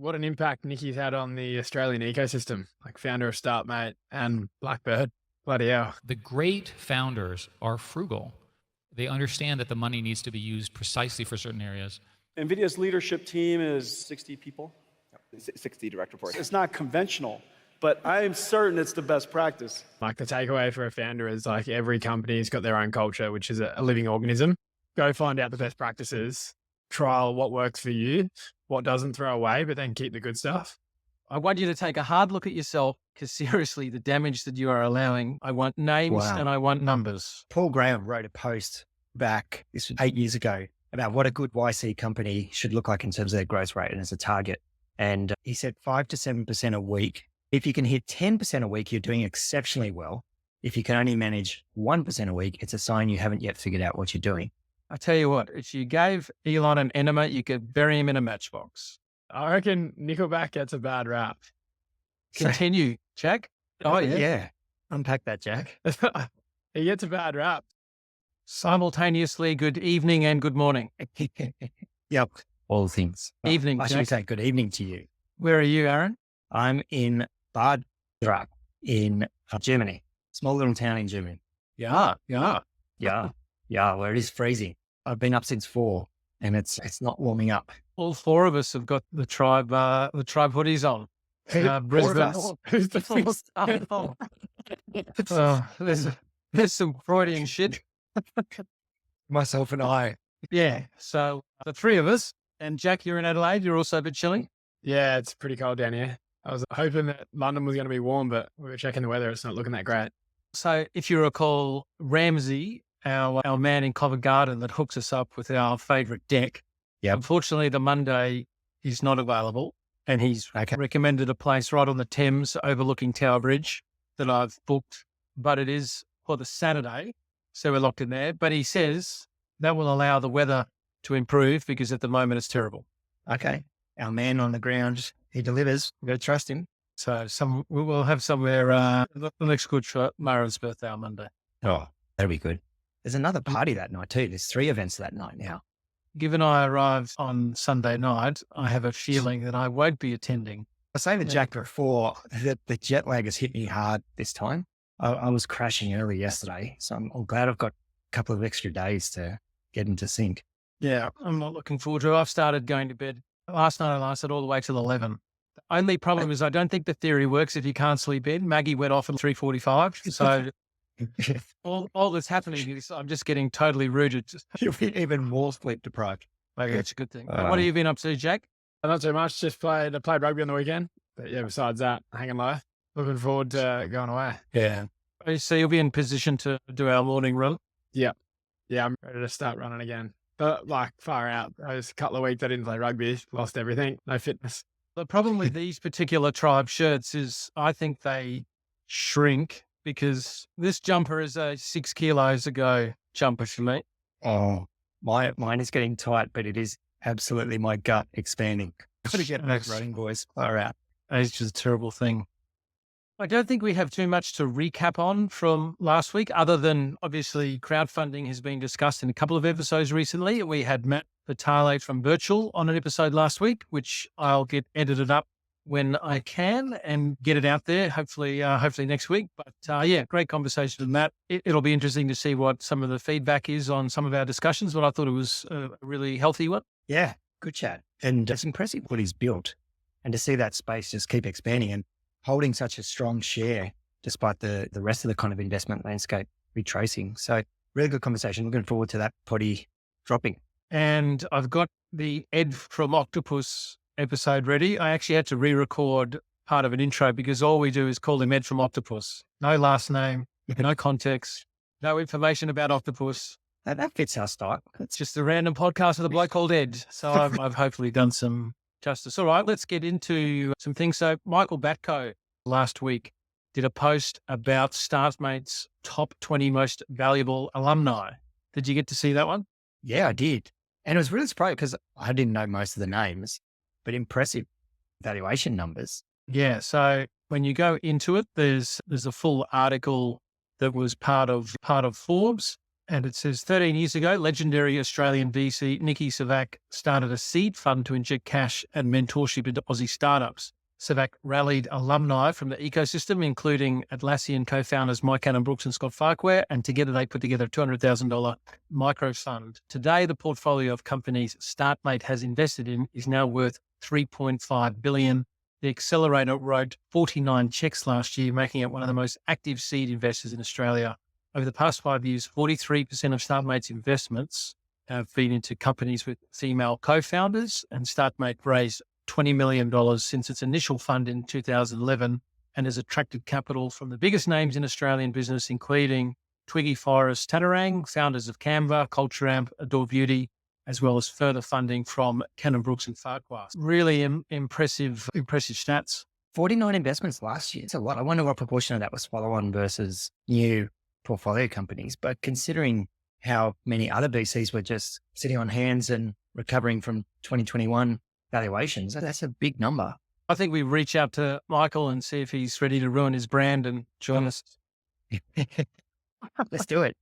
what an impact Nicky's had on the Australian ecosystem, like founder of Startmate and Blackbird. Bloody hell. The great founders are frugal. They understand that the money needs to be used precisely for certain areas. Nvidia's leadership team is 60 people. 60 direct reports. It's not conventional, but I am certain it's the best practice. Like the takeaway for a founder is like every company's got their own culture, which is a living organism. Go find out the best practices, trial what works for you, what doesn't, throw away, but then keep the good stuff. I want you to take a hard look at yourself because seriously, the damage that you are allowing, I want names and I want numbers. Paul Graham wrote a post back, this was 8 years ago, about what a good YC company should look like in terms of their growth rate and as a target. And he said 5 to 7% a week. If you can hit 10% a week, you're doing exceptionally well. If you can only manage 1% a week, it's a sign you haven't yet figured out what you're doing. I tell you what, if you gave Elon an enema, you could bury him in a matchbox. I reckon Nickelback gets a bad rap. Continue, Jack. Oh, yeah. Unpack that, Jack. He gets a bad rap. Simultaneously, good evening and good morning. Yep. All things. Evening, I should Jack. say good evening to you. Where are you, Aaron? I'm in Bad Drak in Germany. Small little town in Germany. Yeah. Yeah, where it is freezing. I've been up since 4 and it's not warming up. All four of us have got the tribe hoodies on. Brisbane. Who's the fifth? There's some Freudian shit. Myself and I. Yeah. So the three of us, and Jack, you're in Adelaide. You're also a bit chilly. Yeah, it's pretty cold down here. I was hoping that London was going to be warm, but we were checking the weather. It's not looking that great. So if you recall, Ramsey, our man in Covent Garden that hooks us up with our favourite deck. Yep. Unfortunately, the Monday is not available, and he's recommended a place right on the Thames overlooking Tower Bridge that I've booked, but it is for the Saturday, so we're locked in there. But he says that will allow the weather to improve because at the moment it's terrible. Okay. Our man on the ground, he delivers. We've got to trust him. So we will have somewhere, the next good shot, Mara's birthday on Monday. Oh, that'll be good. There's another party that night too. There's 3 events that night now. Given I arrived on Sunday night, I have a feeling that I won't be attending. I was saying to Jack before that the jet lag has hit me hard this time. I was crashing early yesterday, so I'm glad I've got a couple of extra days to get into sync. Yeah, I'm not looking forward to it. I've started going to bed. Last night I lasted all the way till 11. The only problem is I don't think the theory works if you can't sleep in. Maggie went off at 3:45. So all that's happening is I'm just getting totally rooted. You'll be even more sleep deprived. Maybe that's a good thing. What have you been up to, Jack? Not too much. Just played rugby on the weekend. But yeah, besides that, hanging low. Looking forward to going away. Yeah. So you'll be in position to do our morning run? Yeah. Yeah, I'm ready to start running again. But like far out. Those couple of weeks I didn't play rugby, lost everything, no fitness. The problem with these particular Tribe shirts is I think they shrink because this jumper is a 6 kilos ago jumper for me. Oh, mine is getting tight, but it is absolutely my gut expanding. Got to get back running, boys. Far out. It's just a terrible thing. I don't think we have too much to recap on from last week, other than obviously crowdfunding has been discussed in a couple of episodes recently. We had Matt Vitale from Virtual on an episode last week, which I'll get edited up when I can and get it out there, hopefully next week. But yeah, great conversation with Matt. It'll be interesting to see what some of the feedback is on some of our discussions, but I thought it was a really healthy one. Yeah, good chat. And it's impressive what he's built. And to see that space just keep expanding and holding such a strong share despite the rest of the kind of investment landscape retracing. So really good conversation. Looking forward to that potty dropping. And I've got the Ed from Octopus episode ready. I actually had to re-record part of an intro because all we do is call him Ed from Octopus. No last name, no context, no information about Octopus. That fits our style. It's just a random podcast with a bloke called Ed. So I've hopefully done some justice. All right, let's get into some things. So Michael Batko last week did a post about Startmate's top 20 most valuable alumni. Did you get to see that one? Yeah, I did. And it was really surprising because I didn't know most of the names, but impressive valuation numbers. Yeah. So when you go into it, there's a full article that was part of Forbes. And it says 13 years ago, legendary Australian VC Nikki Savak started a seed fund to inject cash and mentorship into Aussie startups. Savak rallied alumni from the ecosystem, including Atlassian co-founders Mike Cannon-Brooks and Scott Farquhar, and together they put together a $200,000 micro fund. Today, the portfolio of companies Startmate has invested in is now worth $3.5 billion. The accelerator wrote 49 checks last year, making it one of the most active seed investors in Australia. Over the past 5 years, 43% of Startmate's investments have been into companies with female co-founders, and Startmate raised $20 million since its initial fund in 2011 and has attracted capital from the biggest names in Australian business, including Twiggy Forrest Tattarang, founders of Canva, Culture Amp, Adore Beauty, as well as further funding from Cannon-Brooks and Farquhar. Really impressive stats. 49 investments last year. It's a lot. I wonder what proportion of that was follow-on versus new portfolio companies. But considering how many other VCs were just sitting on hands and recovering from 2021 valuations, that's a big number. I think we reach out to Michael and see if he's ready to ruin his brand and join us. Let's do it.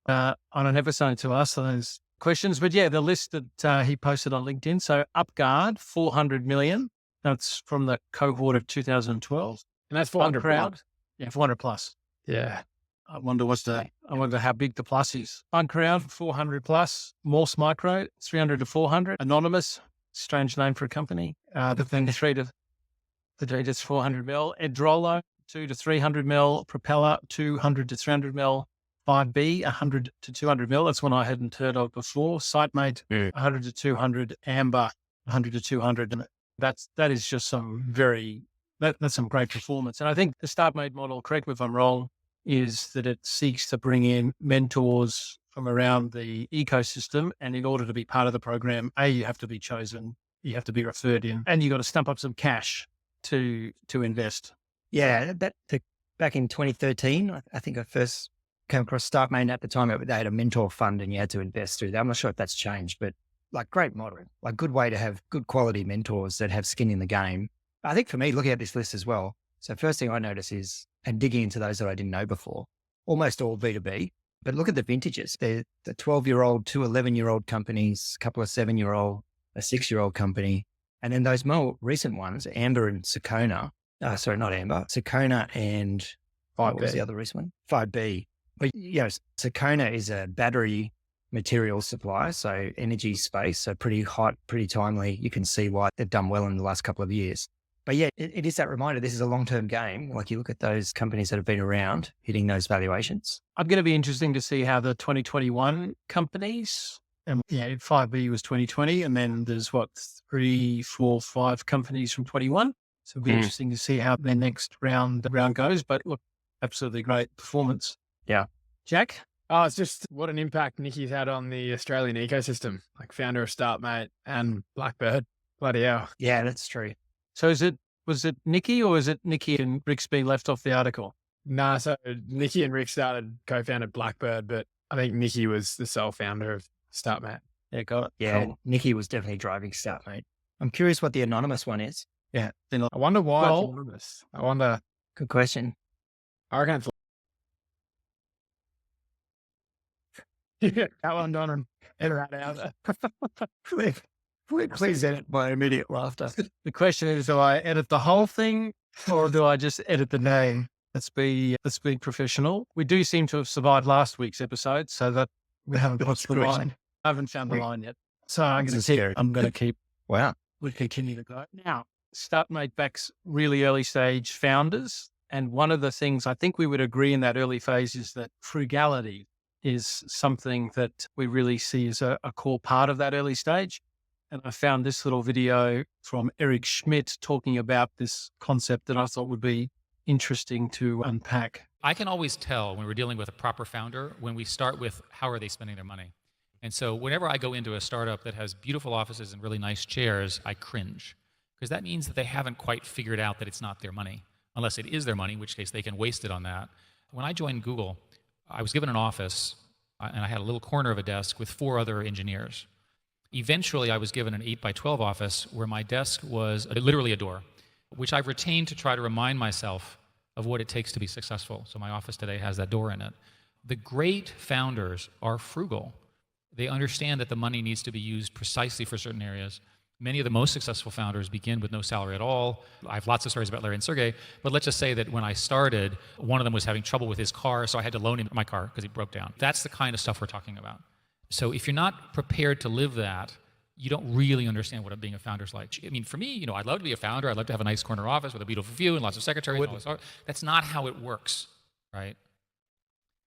On an episode to us those questions. But yeah, the list that he posted on LinkedIn. So UpGuard, 400 million. That's from the cohort of 2012. And that's 400 Uncrowd, plus. yeah, 400 plus. Yeah. I wonder how big the plus is. Uncrowd, 400 plus. Morse Micro, 300 to 400. Anonymous, strange name for a company. The thing, the 3 to 400 mil. Edrolo, 2 to 300 mil. Propeller, 200 to 300 mil. 5B, 100 to 200 mil. That's one I hadn't heard of before. SiteMate, 100 to 200. Amber, 100 to 200. And that is just that's some great performance. And I think the Startmate model, correct me if I'm wrong, is that it seeks to bring in mentors from around the ecosystem. And in order to be part of the program, you have to be chosen, you have to be referred in, and you got to stump up some cash to invest. Yeah, back in 2013, I think I first came across Startmate. At the time, they had a mentor fund and you had to invest through that. I'm not sure if that's changed, but like great model, like good way to have good quality mentors that have skin in the game. I think for me, looking at this list as well, so first thing I notice is, and digging into those that I didn't know before, almost all B2B, but look at the vintages. They're the 12-year-old, 2 11-year-old companies, a couple of 7-year-old, a 6-year-old company. And then those more recent ones, Amber and Sakona, sorry, not Amber, Sakona and what was the other recent one? 5B. But Sakona is a battery material supplier, so energy space, so pretty hot, pretty timely. You can see why they've done well in the last couple of years. But yeah, it is that reminder, this is a long-term game. Like you look at those companies that have been around hitting those valuations. I'm going to be interesting to see how the 2021 companies, and 5B was 2020, and then there's 3, 4, 5 companies from 21. So it'll be interesting to see how their next round goes. But look, absolutely great performance. Yeah. Jack? Oh, it's just what an impact Nikki's had on the Australian ecosystem, like founder of Startmate and Blackbird. Bloody hell. Yeah, that's true. So was it Nikki, or is it Nikki and Rick's being left off the article? Nah, so Nikki and Rick co-founded Blackbird, but I think Nikki was the sole founder of Startmate. Yeah, got it. Yeah, cool. Nikki was definitely driving Startmate. I'm curious what the anonymous one is. Yeah. I wonder why it's anonymous. I wonder. Good question. I reckon it's that one done and edit that out. Please edit my immediate laughter. The question is, do I edit the whole thing or do I just edit the name? Let's be professional. We do seem to have survived last week's episode, so that we haven't got the line. I haven't found the line yet. So I'm going to keep. Wow. We'll continue to go. Now, Startmate backs really early stage founders. And one of the things I think we would agree in that early phase is that frugality is something that we really see as a core part of that early stage. And I found this little video from Eric Schmidt talking about this concept that I thought would be interesting to unpack. I can always tell when we're dealing with a proper founder when we start with how are they spending their money. And so whenever I go into a startup that has beautiful offices and really nice chairs, I cringe because that means that they haven't quite figured out that it's not their money, unless it is their money, in which case they can waste it on that. When I joined Google, I was given an office and I had a little corner of a desk with 4 other engineers. Eventually, I was given an 8x12 office where my desk was literally a door, which I've retained to try to remind myself of what it takes to be successful. So my office today has that door in it. The great founders are frugal. They understand that the money needs to be used precisely for certain areas. Many of the most successful founders begin with no salary at all. I have lots of stories about Larry and Sergey, but let's just say that when I started, one of them was having trouble with his car, so I had to loan him my car because he broke down. That's the kind of stuff we're talking about. So if you're not prepared to live that, you don't really understand what being a founder is like. I mean, for me, I'd love to be a founder. I'd love to have a nice corner office with a beautiful view and lots of secretaries. And all this. That's not how it works, right?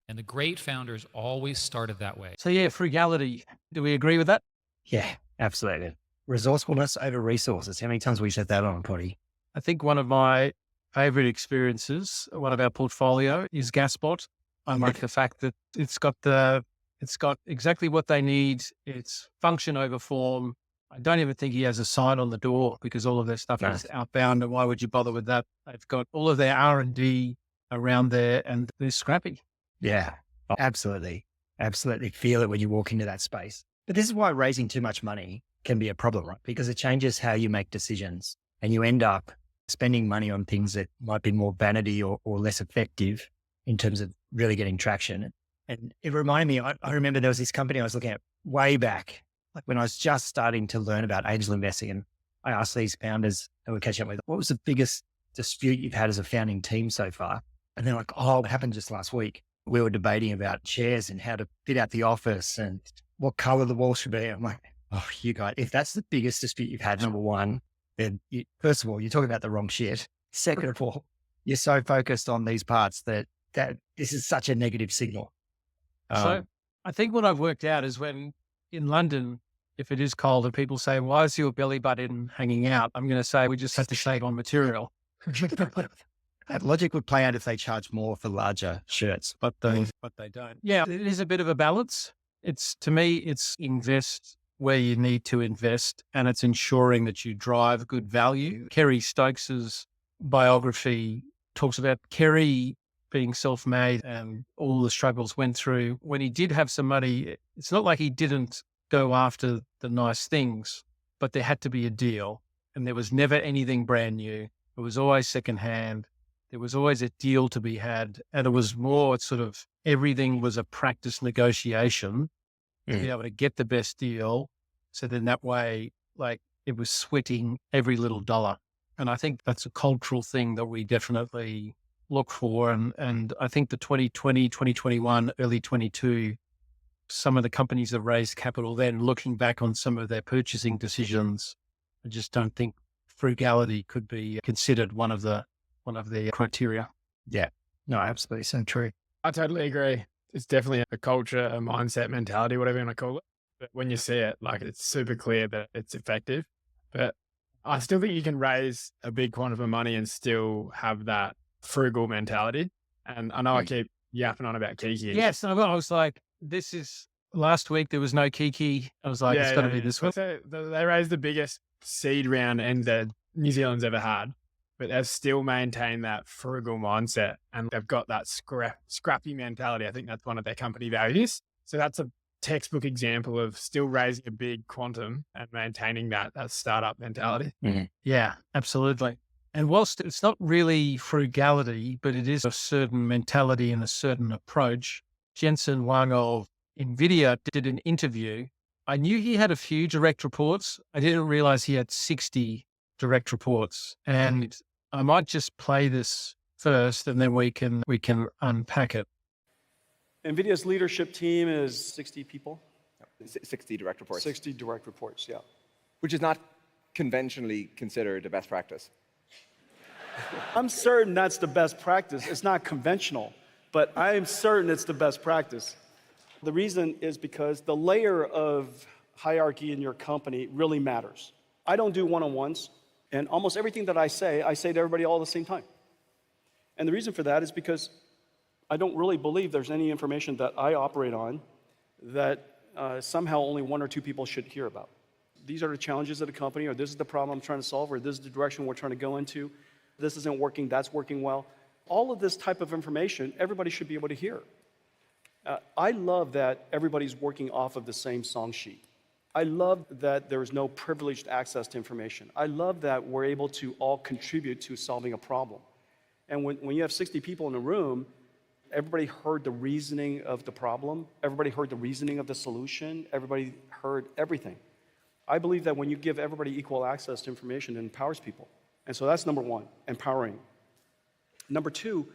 And the great founders always started that way. So yeah, frugality. Do we agree with that? Yeah, absolutely. Resourcefulness over resources. How many times have we said that on a potty? I think one of my favorite experiences, one of our portfolio, is Gaspot. I like the fact that it's got exactly what they need. It's function over form. I don't even think he has a sign on the door because all of their stuff is outbound. And why would you bother with that? They've got all of their R&D around there and they're scrappy. Yeah, absolutely. Absolutely feel it when you walk into that space. But this is why raising too much money can be a problem, right? Because it changes how you make decisions and you end up spending money on things that might be more vanity or less effective in terms of really getting traction. And it reminded me, I remember there was this company I was looking at way back, like when I was just starting to learn about angel investing. And I asked these founders that we're catching up with, what was the biggest dispute you've had as a founding team so far? And they're like, oh, it happened just last week. We were debating about chairs and how to fit out the office and what color the wall should be. I'm like, oh, you guys, if that's the biggest dispute you've had, number one, then first of all, you're talking about the wrong shit. Second of all, you're so focused on these parts that this is such a negative signal. So I think what I've worked out is when in London, if it is cold and people say, why is your belly button hanging out? I'm going to say, we just have to save on material. That logic would play out if they charge more for larger shirts, but they don't. Yeah, it is a bit of a balance. To me, it's invest where you need to invest and it's ensuring that you drive good value. Kerry Stokes's biography talks about Kerry being self-made and all the struggles went through. When he did have some money, it's not like he didn't go after the nice things, but there had to be a deal and there was never anything brand new. It was always secondhand. There was always a deal to be had. And it was more sort of everything was a practice negotiation to be able to get the best deal. So then that way, like it was sweating every little dollar. And I think that's a cultural thing that we definitely look for. And I think the 2020, 2021, early 22, some of the companies that raised capital then looking back on some of their purchasing decisions, I just don't think frugality could be considered one of the criteria. Yeah, no, absolutely. So true. I totally agree. It's definitely a culture, a mindset, mentality, whatever you want to call it. But when you see it, like it's super clear that it's effective. But I still think you can raise a big quantum of money and still have that frugal mentality. And I know I keep yapping on about Kiki. Yes, I was like, last week there was no Kiki. I was like, it's got to be this one. So they raised the biggest seed round NZ New Zealand's ever had. But they've still maintained that frugal mindset and they've got that scrappy mentality. I think that's one of their company values. So that's a textbook example of still raising a big quantum and maintaining that startup mentality. Mm-hmm. Yeah, absolutely. And whilst it's not really frugality, but it is a certain mentality and a certain approach, Jensen Huang of Nvidia did an interview. I knew he had a few direct reports. I didn't realize he had 60 direct reports. And I might just play this first and then we can unpack it. NVIDIA's leadership team is 60 people. 60 direct reports. 60 direct reports, yeah. Which is not conventionally considered a best practice. I'm certain that's the best practice. It's not conventional, but I am certain it's the best practice. The reason is because the layer of hierarchy in your company really matters. I don't do one-on-ones. And almost everything that I say to everybody all at the same time. And the reason for that is because I don't really believe there's any information that I operate on that somehow only one or two people should hear about. These are the challenges of the company, or this is the problem I'm trying to solve, or this is the direction we're trying to go into. This isn't working, that's working well. All of this type of information, everybody should be able to hear. I love that everybody's working off of the same song sheet. I love that there is no privileged access to information. I love that we're able to all contribute to solving a problem. And when you have 60 people in a room, everybody heard the reasoning of the problem. Everybody heard the reasoning of the solution. Everybody heard everything. I believe that when you give everybody equal access to information, it empowers people. And so that's number one, empowering. Number two,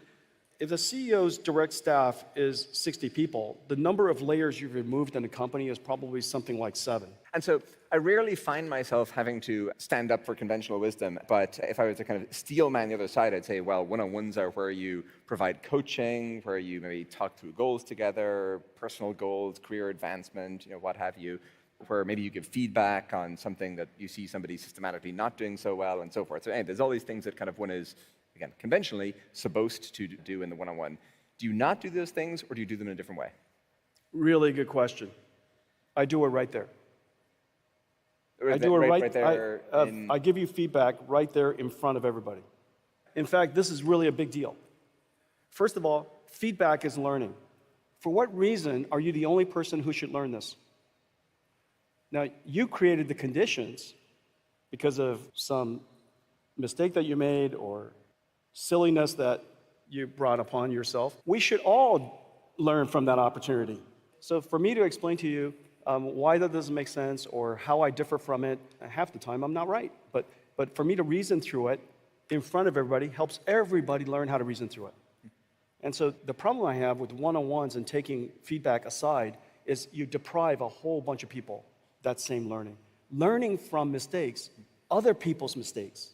if the CEO's direct staff is 60 people, the number of layers you've removed in a company is probably something like 7. And so I rarely find myself having to stand up for conventional wisdom, but if I was to kind of steel man the other side, I'd say, well, one-on-ones are where you provide coaching, where you maybe talk through goals together, personal goals, career advancement, what have you, where maybe you give feedback on something that you see somebody systematically not doing so well and so forth. So anyway, there's all these things that kind of one is, again, conventionally supposed to do in the one-on-one. Do you not do those things, or do you do them in a different way? Really good question. I do it right there. I give you feedback right there in front of everybody. In fact, this is really a big deal. First of all, feedback is learning. For what reason are you the only person who should learn this? Now, you created the conditions because of some mistake that you made or silliness that you brought upon yourself. We should all learn from that opportunity. So for me to explain to you why that doesn't make sense or how I differ from it, half the time I'm not right. But for me to reason through it in front of everybody helps everybody learn how to reason through it. And so the problem I have with one-on-ones and taking feedback aside is you deprive a whole bunch of people that same learning. Learning from mistakes, other people's mistakes,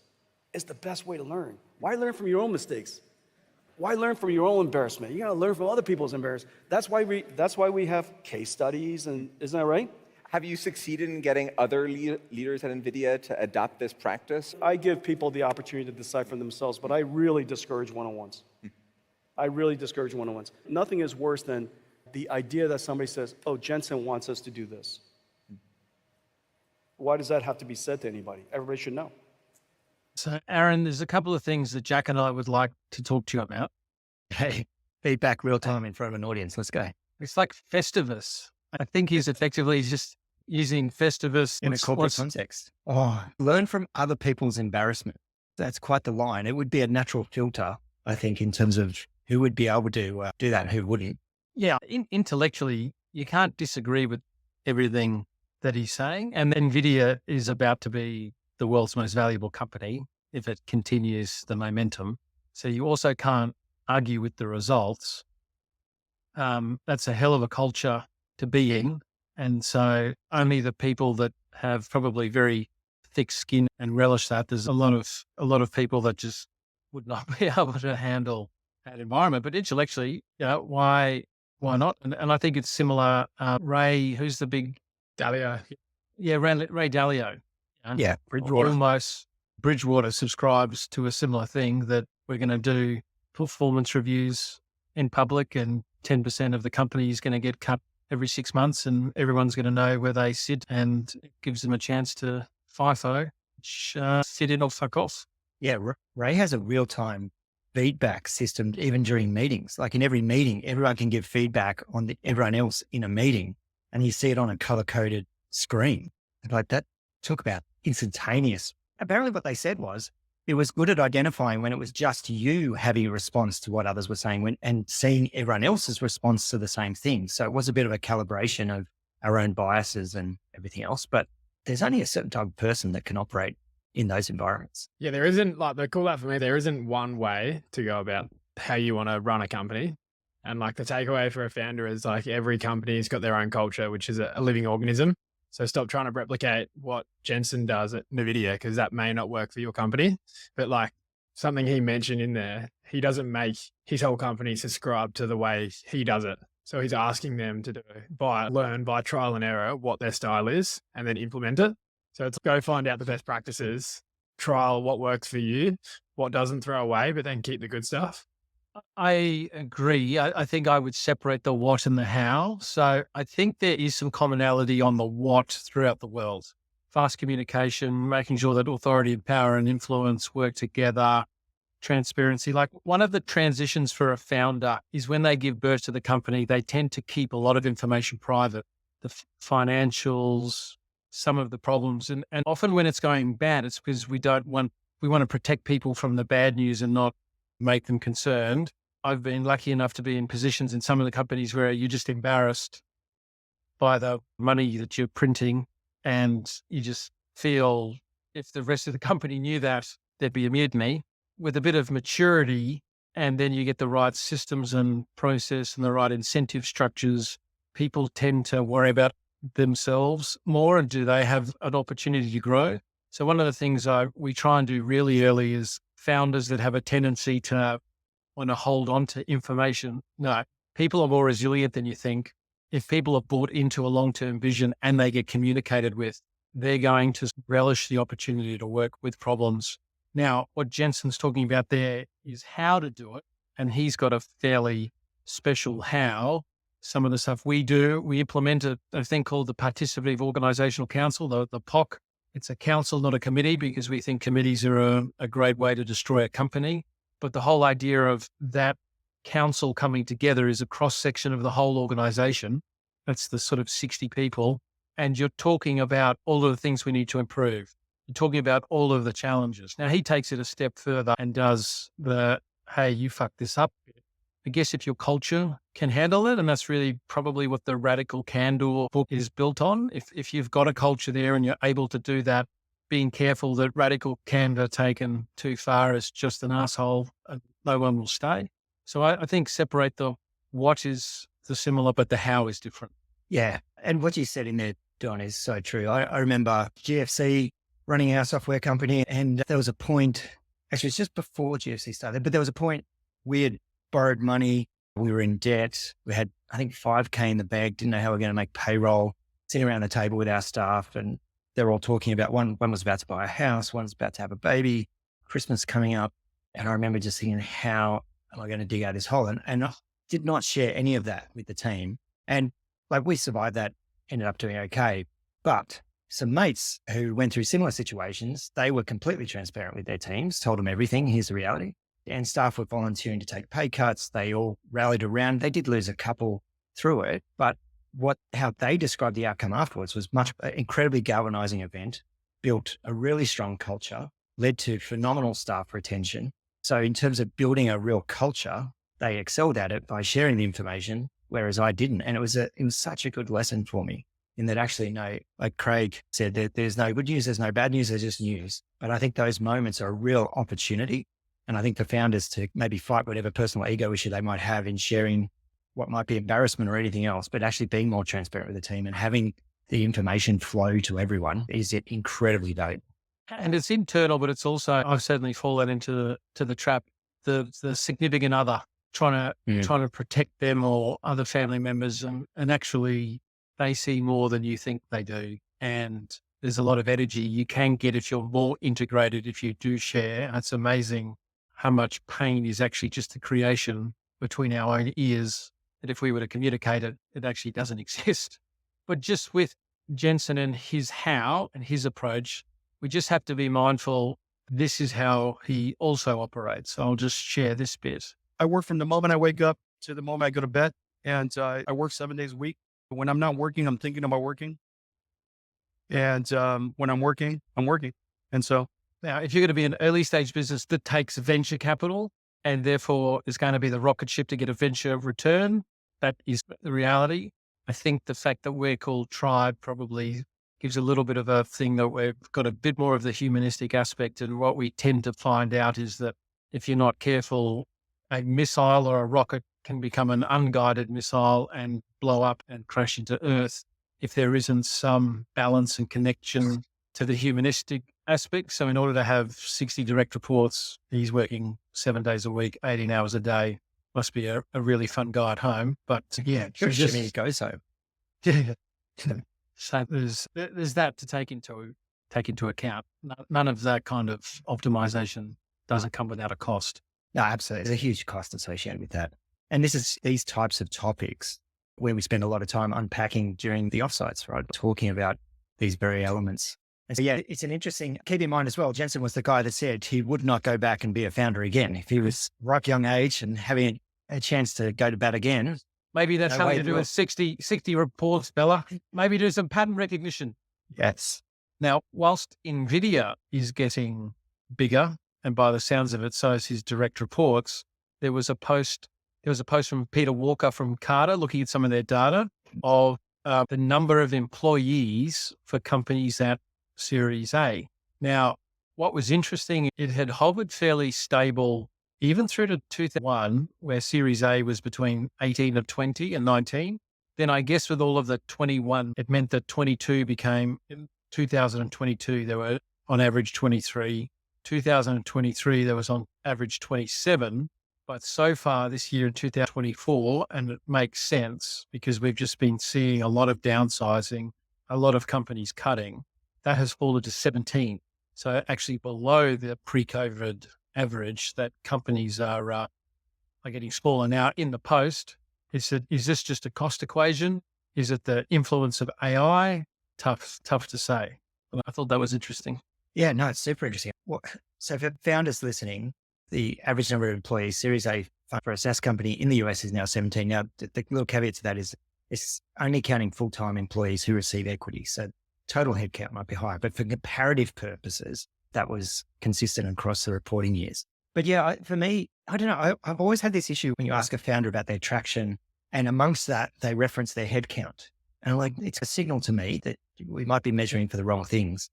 is the best way to learn. Why learn from your own mistakes? Why learn from your own embarrassment? You gotta learn from other people's embarrassment. That's why we have case studies, and isn't that right? Have you succeeded in getting other leaders at Nvidia to adopt this practice? I give people the opportunity to decide for themselves, but I really discourage one-on-ones. I really discourage one-on-ones. Nothing is worse than the idea that somebody says, oh, Jensen wants us to do this. Why does that have to be said to anybody? Everybody should know. So, Aaron, there's a couple of things that Jack and I would like to talk to you about. Hey, feedback real time in front of an audience. Let's go. It's like Festivus. I think he's effectively just using Festivus In a corporate context. Learn from other people's embarrassment. That's quite the line. It would be a natural filter, I think, in terms of who would be able to do that and who wouldn't. Yeah, intellectually, you can't disagree with everything that he's saying. And Nvidia is about to be the world's most valuable company if it continues the momentum. So you also can't argue with the results. That's a hell of a culture to be in. And so only the people that have probably very thick skin and relish that, there's a lot of people that just would not be able to handle that environment. But intellectually, why not? And I think it's similar. Ray, who's the big Dalio. Yeah, Ray Dalio. Yeah, Bridgewater. Almost Bridgewater subscribes to a similar thing, that we're going to do performance reviews in public, and 10% of the company is going to get cut every 6 months, and everyone's going to know where they sit, and it gives them a chance to FIFO, sit in or fuck off. Yeah, Ray has a real-time feedback system even during meetings. Like in every meeting, everyone can give feedback on everyone else in a meeting, and you see it on a color-coded screen. Like that, talk about instantaneous. Apparently what they said was it was good at identifying when it was just you having a response to what others were saying and seeing everyone else's response to the same thing. So it was a bit of a calibration of our own biases and everything else. But there's only a certain type of person that can operate in those environments. Yeah, there isn't, like, the cool out for me, there isn't one way to go about how you want to run a company. And like the takeaway for a founder is like every company's got their own culture, which is a living organism. So stop trying to replicate what Jensen does at Nvidia, because that may not work for your company. But like something he mentioned in there, he doesn't make his whole company subscribe to the way he does it. So he's asking them to learn by trial and error what their style is and then implement it. So it's go find out the best practices, trial what works for you, what doesn't, throw away, but then keep the good stuff. I agree. I think I would separate the what and the how. So I think there is some commonality on the what throughout the world. Fast communication, making sure that authority and power and influence work together, transparency. Like one of the transitions for a founder is when they give birth to the company, they tend to keep a lot of information private, the financials, some of the problems. And often when it's going bad, it's because we want to protect people from the bad news and not make them concerned. I've been lucky enough to be in positions in some of the companies where you're just embarrassed by the money that you're printing, and you just feel if the rest of the company knew that, they'd be a mutiny. With a bit of maturity, and then you get the right systems and process and the right incentive structures, people tend to worry about themselves more and do they have an opportunity to grow. So one of the things we try and do really early is founders that have a tendency to want to hold on to information. No, people are more resilient than you think. If people are bought into a long-term vision and they get communicated with, they're going to relish the opportunity to work with problems. Now, what Jensen's talking about there is how to do it. And he's got a fairly special how. Some of the stuff we do, we implement a thing called the Participative Organizational Council, the POC. It's a council, not a committee, because we think committees are a great way to destroy a company. But the whole idea of that council coming together is a cross-section of the whole organization. That's the sort of 60 people. And you're talking about all of the things we need to improve. You're talking about all of the challenges. Now, he takes it a step further and does hey, you fucked this up. I guess if your culture can handle it, and that's really probably what the Radical Candor book is built on. If you've got a culture there and you're able to do that, being careful that radical candor taken too far is just an asshole and no one will stay. So I think separate the what is the similar, but the how is different. Yeah. And what you said in there, Don, is so true. I remember GFC running our software company, and there was a point, actually it's just before GFC started, but there was a point we had borrowed money. We were in debt. We had, I think, $5,000 in the bag, didn't know how we were going to make payroll, sitting around the table with our staff, and they're all talking about one was about to buy a house, one's about to have a baby, Christmas coming up. And I remember just thinking, how am I going to dig out this hole? And I did not share any of that with the team. And like we survived that, ended up doing okay. But some mates who went through similar situations, they were completely transparent with their teams, told them everything, here's the reality. And staff were volunteering to take pay cuts. They all rallied around. They did lose a couple through it, but how they described the outcome afterwards was incredibly galvanizing event, built a really strong culture, led to phenomenal staff retention. So in terms of building a real culture, they excelled at it by sharing the information, whereas I didn't. And it was such a good lesson for me in that actually, no, like Craig said, that there's no good news, there's no bad news, there's just news. But I think those moments are a real opportunity. And I think for founders to maybe fight whatever personal ego issue they might have in sharing what might be embarrassment or anything else, but actually being more transparent with the team and having the information flow to everyone is incredibly valuable. And it's internal, but it's also, I've certainly fallen into the trap, the significant other, trying to protect them or other family members. And actually they see more than you think they do. And there's a lot of energy you can get if you're more integrated, if you do share. It's amazing how much pain is actually just the creation between our own ears, that if we were to communicate it, it actually doesn't exist. But just with Jensen and his how and his approach, we just have to be mindful. This is how he also operates. So I'll just share this bit. I work from the moment I wake up to the moment I go to bed, and I work 7 days a week. When I'm not working, I'm thinking about working. And when I'm working, I'm working. And so now, if you're going to be an early stage business that takes venture capital and therefore is going to be the rocket ship to get a venture return, that is the reality. I think the fact that we're called Tribe probably gives a little bit of a thing that we've got a bit more of the humanistic aspect. And what we tend to find out is that if you're not careful, a missile or a rocket can become an unguided missile and blow up and crash into Earth if there isn't some balance and connection to the humanistic aspect. So in order to have 60 direct reports, he's working 7 days a week, 18 hours a day. Must be a really fun guy at home. But yeah, Jimmy goes home. Yeah. So there's that to take into account. None of that kind of optimization doesn't come without a cost. No, absolutely. There's a huge cost associated with that. And these types of topics where we spend a lot of time unpacking during the offsites, right? Talking about these very elements. And so, yeah, it's an interesting, keep in mind as well, Jensen was the guy that said he would not go back and be a founder again. If he was ripe young age and having a chance to go to bat again. Maybe that's something to do with 60 reports, Bella. Maybe do some pattern recognition. Yes. Now, whilst Nvidia is getting bigger, and by the sounds of it, so is his direct reports, there was a post there was a post from Peter Walker from Carter looking at some of their data of the number of employees for companies at Series A. Now, what was interesting, it had hovered fairly stable even through to 2001, where Series A was between 18 of 20 and 19. Then I guess with all of the 21, it meant that 22 became, in 2022, there were on average 23. 2023, there was on average 27. But so far this year in 2024, and it makes sense because we've just been seeing a lot of downsizing, a lot of companies cutting, that has fallen to 17. So actually below the pre-COVID average that companies are getting smaller. Now in the post, is this just a cost equation? Is it the influence of AI? Tough to say. But I thought that was interesting. Yeah, no, it's super interesting. So for founders listening, the average number of employees, Series A for a SaaS company in the US is now 17. Now, the little caveat to that is it's only counting full-time employees who receive equity. So total headcount might be higher, but for comparative purposes, that was consistent across the reporting years. But yeah, for me, I don't know. I've always had this issue when you ask a founder about their traction, and amongst that, they reference their headcount. And it's a signal to me that we might be measuring for the wrong things.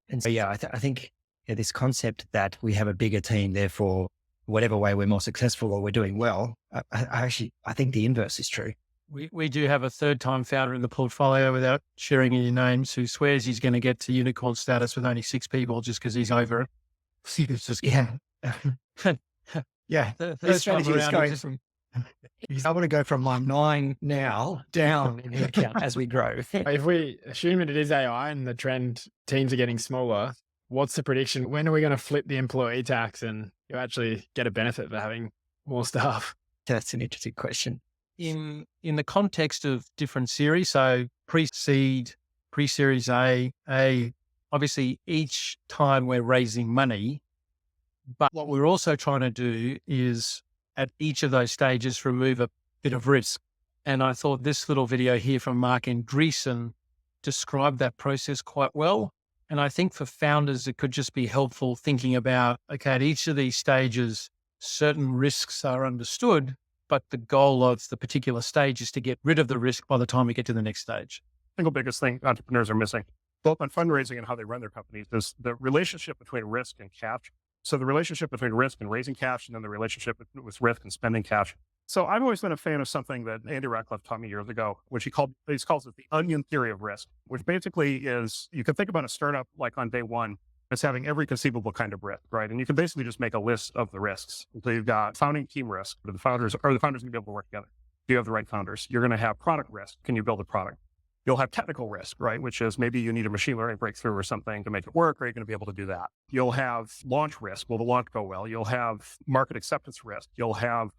And so, yeah, I think this concept that we have a bigger team, therefore, whatever way we're more successful or we're doing well, I think the inverse is true. We do have a third-time founder in the portfolio, without sharing any names, who swears he's going to get to unicorn status with only 6 people just because he's over it. It's just, yeah. This strategy is going from, I want to go from my 9 now down in headcount as we grow. If we assume that it is AI and the trend, teams are getting smaller, what's the prediction? When are we going to flip the employee tax and you actually get a benefit for having more staff? That's an interesting question. In the context of different series, so pre-seed, pre-series A, obviously each time we're raising money, but what we're also trying to do is at each of those stages remove a bit of risk. And I thought this little video here from Mark Andreessen described that process quite well. And I think for founders, it could just be helpful thinking about, okay, at each of these stages, certain risks are understood, but the goal of the particular stage is to get rid of the risk by the time we get to the next stage. Single biggest thing entrepreneurs are missing, both on fundraising and how they run their companies, is the relationship between risk and cash. So the relationship between risk and raising cash, and then the relationship with risk and spending cash. So I've always been a fan of something that Andy Ratcliffe taught me years ago, which he calls it the onion theory of risk, which basically is, you can think about a startup like on day one as having every conceivable kind of risk, right? And you can basically just make a list of the risks. So you've got founding team risk. Are the founders going to be able to work together? Do you have the right founders? You're going to have product risk. Can you build a product? You'll have technical risk, right? Which is maybe you need a machine learning breakthrough or something to make it work. Are you going to be able to do that? You'll have launch risk. Will the launch go well? You'll have market acceptance risk. You'll have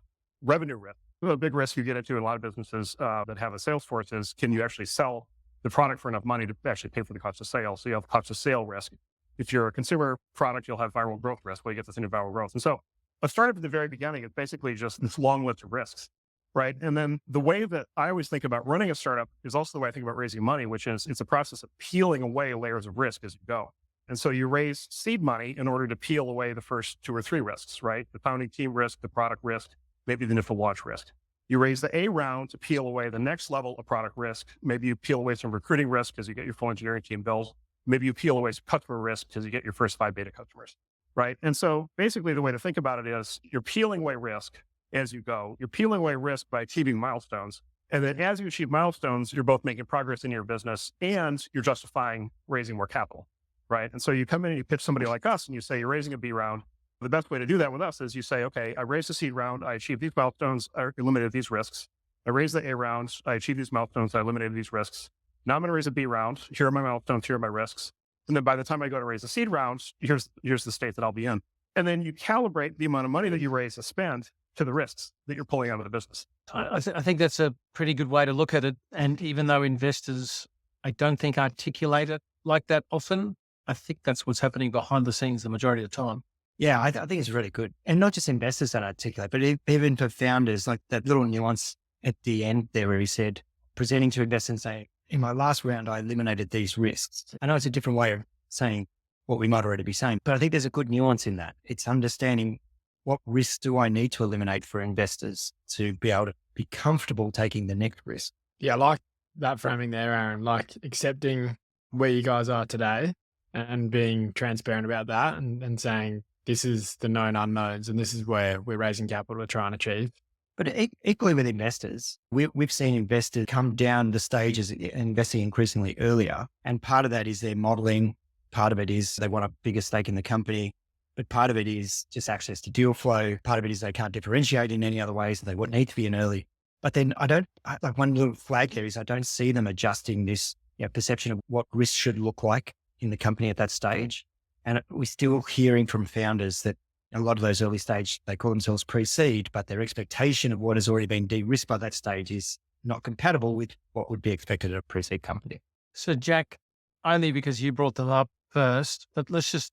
revenue risk. The big risk you get into in a lot of businesses that have a Salesforce is, can you actually sell the product for enough money to actually pay for the cost of sale? So you have cost of sale risk. If you're a consumer product, you'll have viral growth risk. Well, you get this into viral growth. And so a startup at the very beginning is basically just this long list of risks, right? And then the way that I always think about running a startup is also the way I think about raising money, which is it's a process of peeling away layers of risk as you go. And so you raise seed money in order to peel away the first 2 or 3 risks, right? The founding team risk, the product risk, maybe the initial launch risk. You raise the A round to peel away the next level of product risk. Maybe you peel away some recruiting risk as you get your full engineering team built. Maybe you peel away some customer risk as you get your first 5 beta customers, right? And so basically the way to think about it is you're peeling away risk as you go. You're peeling away risk by achieving milestones. And then as you achieve milestones, you're both making progress in your business and you're justifying raising more capital, right? And so you come in and you pitch somebody like us and you say, you're raising a B round. The best way to do that with us is you say, okay, I raised the seed round. I achieved these milestones. I eliminated these risks. I raised the A round. I achieved these milestones. I eliminated these risks. Now I'm going to raise a B round. Here are my milestones. Here are my risks. And then by the time I go to raise a seed round, here's the state that I'll be in. And then you calibrate the amount of money that you raise to spend to the risks that you're pulling out of the business. I think that's a pretty good way to look at it. And even though investors, I don't think, articulate it like that often, I think that's what's happening behind the scenes the majority of the time. Yeah, I think it's really good. And not just investors that articulate, but even for founders, like that little nuance at the end there where he said, presenting to investors and saying, in my last round, I eliminated these risks. I know it's a different way of saying what we might already be saying, but I think there's a good nuance in that. It's understanding what risks do I need to eliminate for investors to be able to be comfortable taking the next risk? Yeah, I like that framing there, Aaron, like accepting where you guys are today and being transparent about that and saying, this is the known unknowns and this is where we're raising capital to try and achieve. But equally with investors, we've seen investors come down the stages, investing increasingly earlier. And part of that is their modeling. Part of it is they want a bigger stake in the company. But part of it is just access to deal flow. Part of it is they can't differentiate in any other ways. They would need to be in early. But then like one little flag there is I don't see them adjusting this perception of what risk should look like in the company at that stage. And we're still hearing from founders that a lot of those early stage, they call themselves pre-seed, but their expectation of what has already been de-risked by that stage is not compatible with what would be expected of a pre-seed company. So Jack, only because you brought them up first, but let's just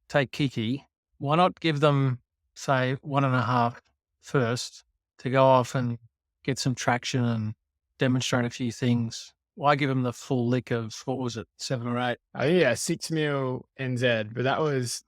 take Kiki. Why not give them, say, 1.5 first to go off and get some traction and demonstrate a few things? Why give them the full lick of, what was it, 7 or 8? I think, yeah, 6 mil NZ, but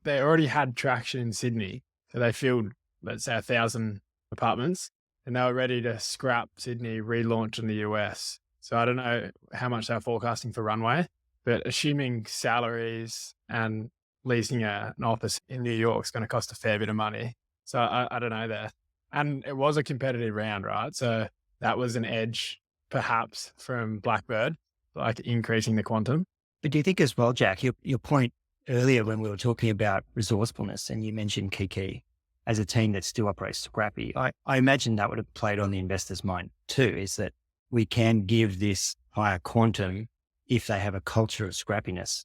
they already had traction in Sydney. So they filled, let's say, 1,000 apartments and they were ready to scrap Sydney, relaunch in the US. So I don't know how much they're forecasting for runway, but assuming salaries and leasing an office in New York is going to cost a fair bit of money. So I don't know there. And it was a competitive round, right? So that was an edge perhaps from Blackbird, like increasing the quantum. But do you think as well, Jack, your point earlier when we were talking about resourcefulness and you mentioned Kiki as a team that still operates scrappy, I imagine that would have played on the investor's mind too, is that we can give this higher quantum if they have a culture of scrappiness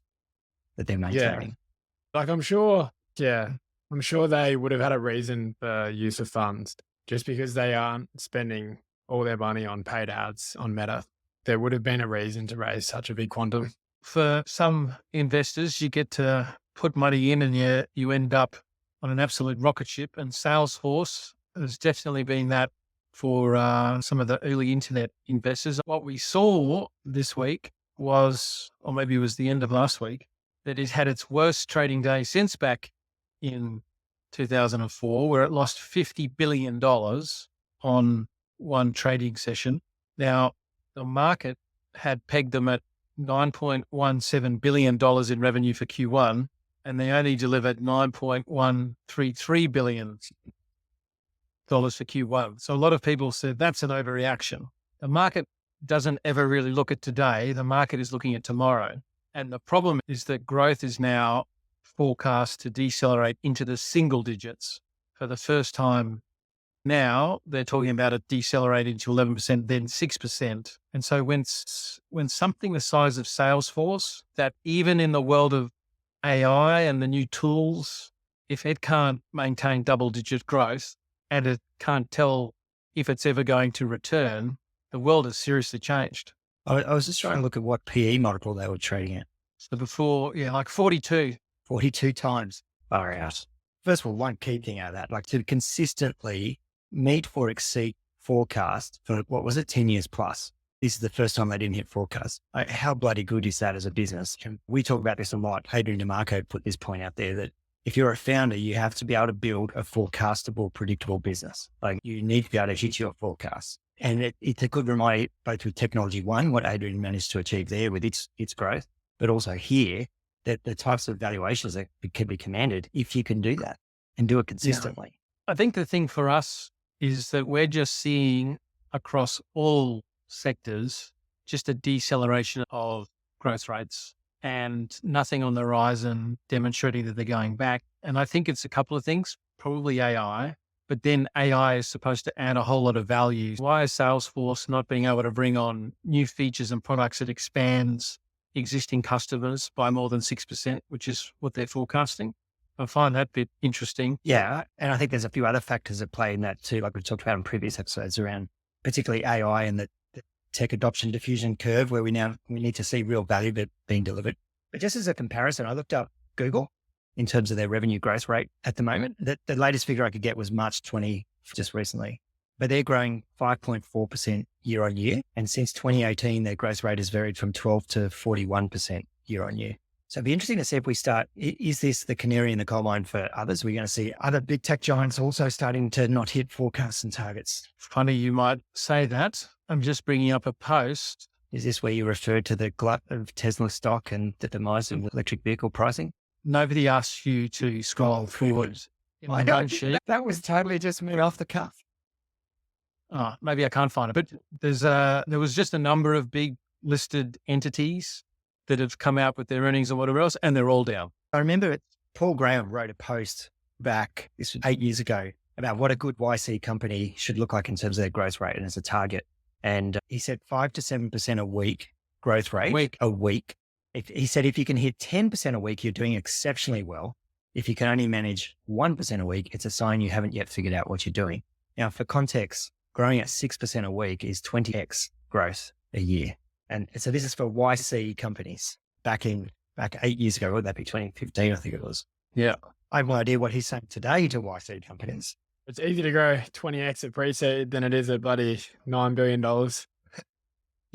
that they're maintaining. Yeah. Like I'm sure they would have had a reason for use of funds just because they aren't spending all their money on paid ads on Meta. There would have been a reason to raise such a big quantum. For some investors, you get to put money in and you end up on an absolute rocket ship. And Salesforce has definitely been that for some of the early internet investors. What we saw this week was, or maybe it was the end of last week, that it had its worst trading day since back in 2004, where it lost $50 billion on one trading session. Now, the market had pegged them at $9.17 billion in revenue for Q1, and they only delivered $9.133 billion for Q1. So a lot of people said that's an overreaction. The market doesn't ever really look at today. The market is looking at tomorrow. And the problem is that growth is now forecast to decelerate into the single digits for the first time. Now they're talking about it decelerating to 11%, then 6%. And so when something the size of Salesforce, that even in the world of AI and the new tools, if it can't maintain double-digit growth and it can't tell if it's ever going to return, the world has seriously changed. I was just trying to look at what PE multiple they were trading at. So before, like 42. 42 times. Far out. First of all, one key thing out of that, like to consistently meet or exceed forecast for, what was it, 10 years plus. This is the first time they didn't hit forecast. How bloody good is that as a business? We talk about this a lot. Hadrian DeMarco put this point out there that if you're a founder, you have to be able to build a forecastable, predictable business. Like you need to be able to hit your forecasts. And it's a good reminder, both with Technology One, what Adrian managed to achieve there with its growth, but also here, that the types of valuations that can be commanded if you can do that and do it consistently. Yeah. I think the thing for us is that we're just seeing across all sectors, just a deceleration of growth rates and nothing on the horizon demonstrating that they're going back. And I think it's a couple of things, probably AI, but then AI is supposed to add a whole lot of value. Why is Salesforce not being able to bring on new features and products that expands existing customers by more than 6%, which is what they're forecasting? I find that bit interesting. Yeah. And I think there's a few other factors at play in that too, like we talked about in previous episodes around particularly AI and the tech adoption diffusion curve where we need to see real value being delivered. But just as a comparison, I looked up Google in terms of their revenue growth rate at the moment. The latest figure I could get was March 20, just recently, but they're growing 5.4% year on year. And since 2018, their growth rate has varied from 12 to 41% year on year. So it'd be interesting to see if we start, is this the canary in the coal mine for others? We're going to see other big tech giants also starting to not hit forecasts and targets. Funny you might say that. I'm just bringing up a post. Is this where you referred to the glut of Tesla stock and the demise of electric vehicle pricing? Nobody asks you to scroll forward. I don't sheet. That was totally just me off the cuff. Oh, maybe I can't find it, but there was just a number of big listed entities that have come out with their earnings or whatever else, and they're all down. I remember Paul Graham wrote a post back, this was 8 years ago, about what a good YC company should look like in terms of their growth rate and as a target. And he said 5 to 7% a week growth rate a week. He said if you can hit 10% a week, you're doing exceptionally well. If you can only manage 1% a week, it's a sign you haven't yet figured out what you're doing. Now, for context, growing at 6% a week is 20x growth a year. And so this is for YC companies back 8 years ago. Would that be 2015? I think it was. Yeah. I have no idea what he's saying today to YC companies. It's easy to grow 20x at pre-seed than it is at bloody $9 billion.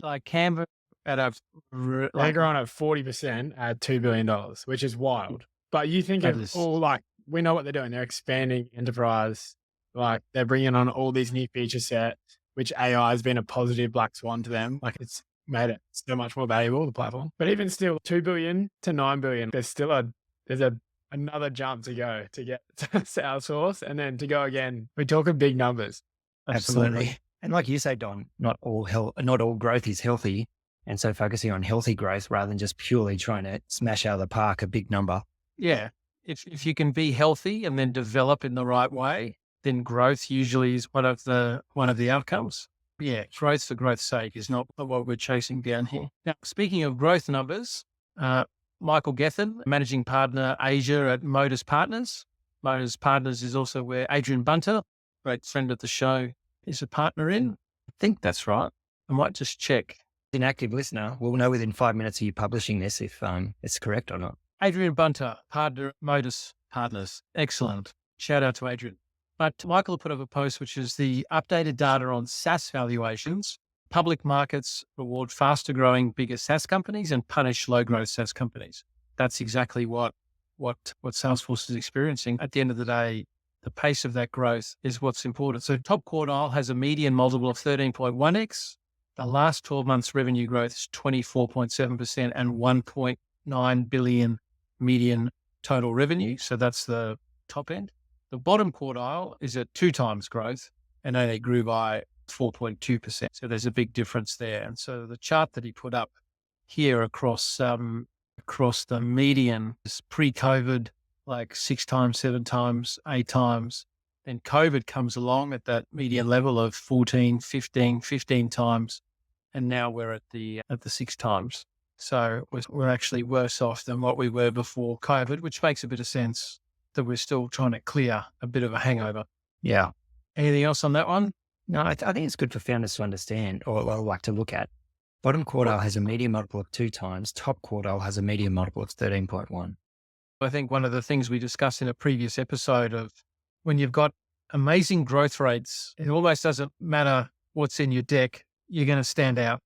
Like Canva at a... They're growing at 40% at $2 billion, which is wild. But you think of all, like, we know what they're doing. They're expanding enterprise. Like, they're bringing on all these new feature sets, which AI has been a positive black swan to them. Like, it's made it so much more valuable, the platform. But even still, 2 billion to 9 billion, there's another jump to go to get to Salesforce, and then to go again. We're talking big numbers. Absolutely. And like you say, Don, not all growth is healthy. And so focusing on healthy growth rather than just purely trying to smash out of the park a big number. Yeah. If you can be healthy and then develop in the right way, then growth usually is one of the outcomes. Yeah, growth for growth's sake is not what we're chasing down here. Now, speaking of growth numbers, Michael Gethin, managing partner Asia at Modus Partners. Modus Partners is also where Adrian Bunter, great friend of the show, is a partner in. I think that's right. I might just check. An active listener will know within 5 minutes of you publishing this if it's correct or not. Adrian Bunter, partner at Modus Partners. Excellent. Shout out to Adrian. But Michael put up a post, which is the updated data on SaaS valuations. Public markets reward faster growing, bigger SaaS companies and punish low growth SaaS companies. That's exactly what Salesforce is experiencing. At the end of the day, the pace of that growth is what's important. So top quartile has a median multiple of 13.1x. The last 12 months revenue growth is 24.7% and 1.9 billion median total revenue. So that's the top end. The bottom quartile is at 2 times growth and only grew by 4.2%. So there's a big difference there. And so the chart that he put up here across the median is pre-COVID, like 6 times, 7 times, 8 times. Then COVID comes along at that median level of 14, 15 times. And now we're at the 6 times. So we're actually worse off than what we were before COVID, which makes a bit of sense that we're still trying to clear a bit of a hangover. Yeah. Anything else on that one? No, I think it's good for founders to understand or like to look at. Bottom quartile has a median multiple of 2 times. Top quartile has a median multiple of 13.1. I think one of the things we discussed in a previous episode of when you've got amazing growth rates, it almost doesn't matter what's in your deck, you're going to stand out.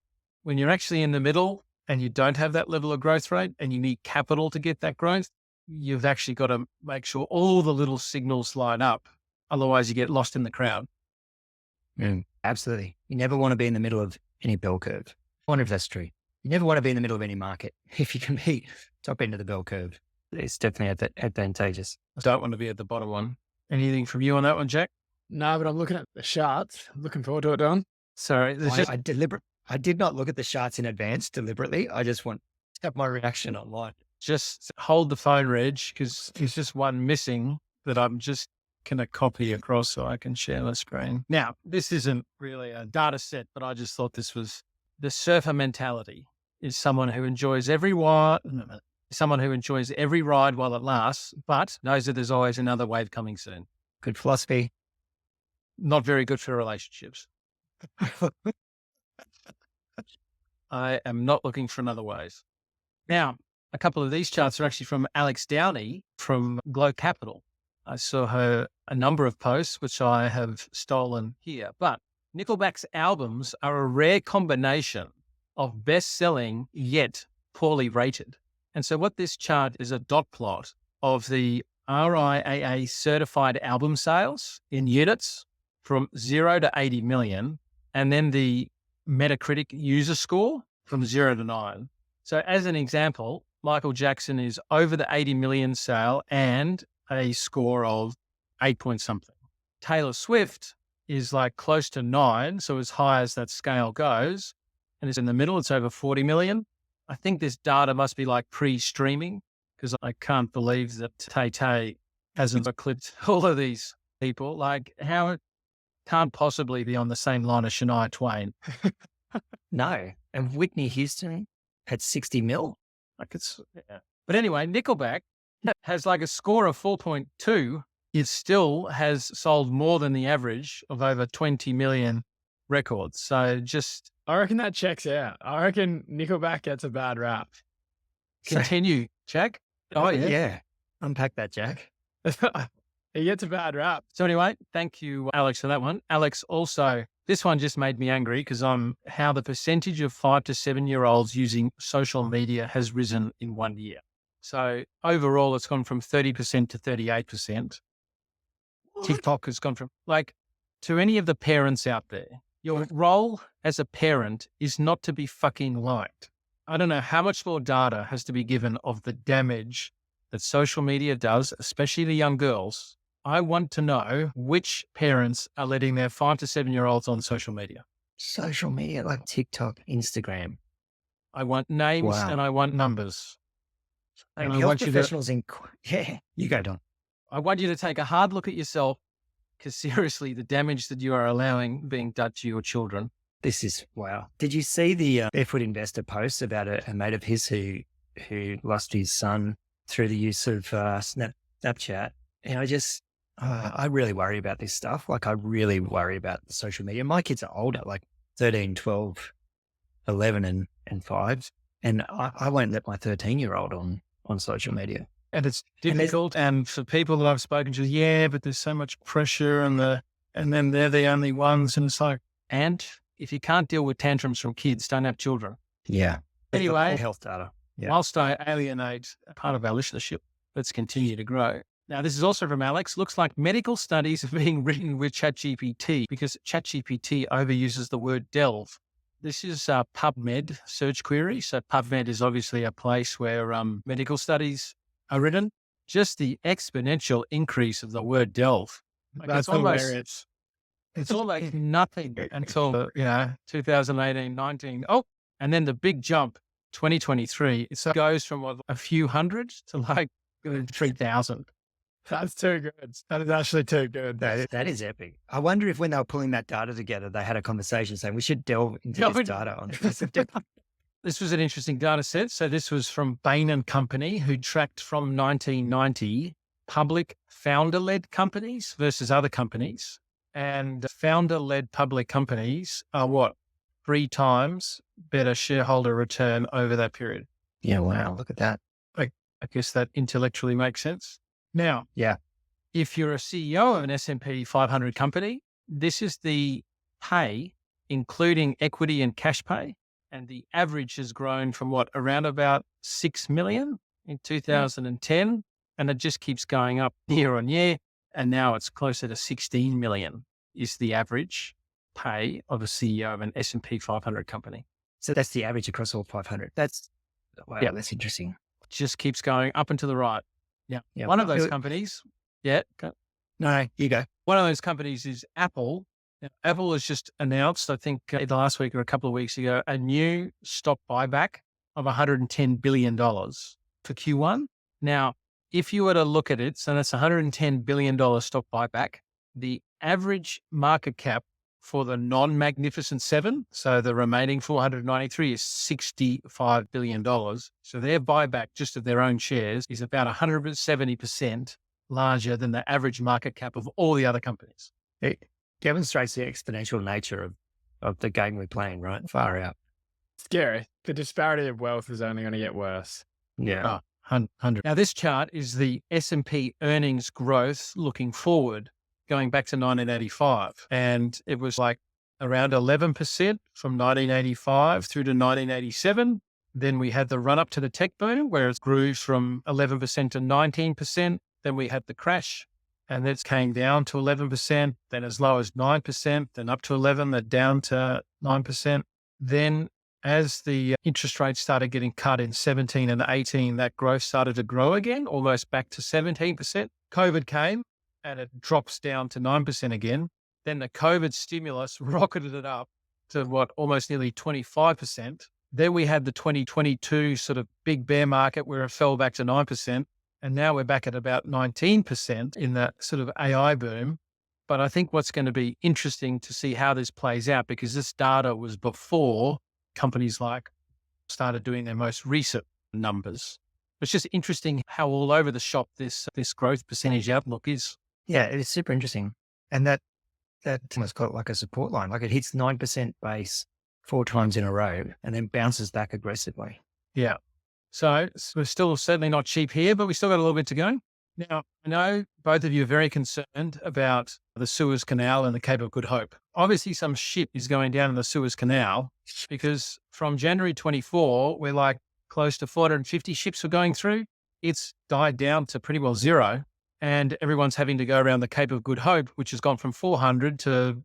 When you're actually in the middle and you don't have that level of growth rate and you need capital to get that growth, you've actually got to make sure all the little signals line up. Otherwise you get lost in the crowd. Absolutely. You never want to be in the middle of any bell curve. I wonder if that's true. You never want to be in the middle of any market. If you can be top end of the bell curve, it's definitely advantageous. I don't want to be at the bottom one. Anything from you on that one, Jack? No, but I'm looking at the Sharts. I'm looking forward to it, Don. Sorry. I did not look at the Sharts in advance deliberately. I just want to have my reaction online. Just hold the phone, Reg, because there's just one missing that I'm just going to copy across so I can share the screen. Now, this isn't really a data set, but I just thought this was the surfer mentality is someone who enjoys every ride while it lasts, but knows that there's always another wave coming soon. Good philosophy. Not very good for relationships. I am not looking for another wave. Now, a couple of these charts are actually from Alex Downey from Glow Capital. I saw a number of posts, which I have stolen here, but Nickelback's albums are a rare combination of best-selling yet poorly rated. And so what this chart is a dot plot of the RIAA certified album sales in units from 0 to 80 million, and then the Metacritic user score from 0 to 9. So as an example, Michael Jackson is over the 80 million sale and a score of 8 point something. Taylor Swift is like close to 9, so as high as that scale goes, and it's in the middle, it's over 40 million. I think this data must be like pre-streaming, because I can't believe that Tay-Tay hasn't eclipsed all of these people. Like, how it can't possibly be on the same line as Shania Twain. No. And Whitney Houston had 60 mil. Like it's, yeah. But anyway, Nickelback has like a score of 4.2. It still has sold more than the average of over 20 million records. So just I reckon that checks out. I reckon Nickelback gets a bad rap. continue, Jack. Oh, yeah. Yeah. Unpack that, Jack. He gets a bad rap. So anyway, thank you, Alex, for that one. Alex, also, this one just made me angry because how the percentage of 5 to 7-year-olds using social media has risen in 1 year. So overall, it's gone from 30% to 38%. TikTok has gone from, like, to any of the parents out there, your role as a parent is not to be fucking liked. I don't know how much more data has to be given of the damage that social media does, especially the young girls. I want to know which parents are letting their 5 to 7-year-olds on social media. Social media like TikTok, Instagram. I want names Wow. and I want numbers. Like And I health want you to, professionals yeah, you go, Don. I want you to take a hard look at yourself, because seriously, the damage that you are allowing being done to your children. This is wow. Did you see the Barefoot Investor post about a mate of his who lost his son through the use of Snapchat? And I really worry about this stuff. Like, I really worry about the social media. My kids are older, like 13, 12, 11 and 5. And I won't let my 13-year-old on social media. And it's difficult. And for people that I've spoken to, yeah, but there's so much pressure and then they're the only ones. And it's like, and if you can't deal with tantrums from kids, don't have children. Yeah. Anyway, Health data. Yeah. Whilst I alienate a part of our listenership, let's continue to grow. Now, this is also from Alex. Looks like medical studies are being written with ChatGPT because ChatGPT overuses the word delve. This is a PubMed search query. So PubMed is obviously a place where medical studies are written. Just the exponential increase of the word delve. Like, That's hilarious. It's almost nothing until 2018, 19. Oh, and then the big jump, 2023. It goes from a few hundred to like 3,000. That's too good. That is actually too good. That is epic. I wonder if when they were pulling that data together, they had a conversation saying we should delve into this data. This was an interesting data set. So this was from Bain and Company, who tracked from 1990 public founder-led companies versus other companies. And founder-led public companies are 3 times better shareholder return over that period. Yeah, wow. Look at that. I guess that intellectually makes sense. Now, yeah, if you're a CEO of an S&P 500 company, this is the pay, including equity and cash pay. And the average has grown from around about 6 million in 2010. And it just keeps going up year on year. And now it's closer to 16 million is the average pay of a CEO of an S&P 500 company. So that's the average across all 500. That's interesting. Just keeps going up and to the right. Yeah. One of those companies. Yeah. No, you go. One of those companies is Apple. Now, Apple has just announced, I think either last week or a couple of weeks ago, a new stock buyback of $110 billion for Q1. Now, if you were to look at it, so that's $110 billion stock buyback. The average market cap for the non-Magnificent Seven, so the remaining 493 is $65 billion. So their buyback just of their own shares is about 170% larger than the average market cap of all the other companies. It demonstrates the exponential nature of the game we're playing, right? Far out. Scary. The disparity of wealth is only going to get worse. Yeah. 100. Now, this chart is the S&P earnings growth looking forward, going back to 1985. And it was like around 11% from 1985 through to 1987. Then we had the run up to the tech boom, where it grew from 11% to 19%. Then we had the crash, and it came down to 11%, then as low as 9%, then up to 11, then down to 9%. Then as the interest rates started getting cut in 17 and 18, that growth started to grow again, almost back to 17%. COVID came and it drops down to 9% again. Then the COVID stimulus rocketed it up to almost nearly 25%. Then we had the 2022 sort of big bear market where it fell back to 9%. And now we're back at about 19% in that sort of AI boom. But I think what's going to be interesting to see how this plays out, because this data was before companies like started doing their most recent numbers. It's just interesting how all over the shop this growth percentage outlook is. Yeah, it's super interesting. And that almost got like a support line, like it hits 9% base 4 times in a row and then bounces back aggressively. Yeah. So we're still certainly not cheap here, but we still got a little bit to go. Now, I know both of you are very concerned about the Suez Canal and the Cape of Good Hope. Obviously, some shit is going down in the Suez Canal because from January 24, we're like close to 450 ships were going through. It's died down to pretty well zero. And everyone's having to go around the Cape of Good Hope, which has gone from 400 to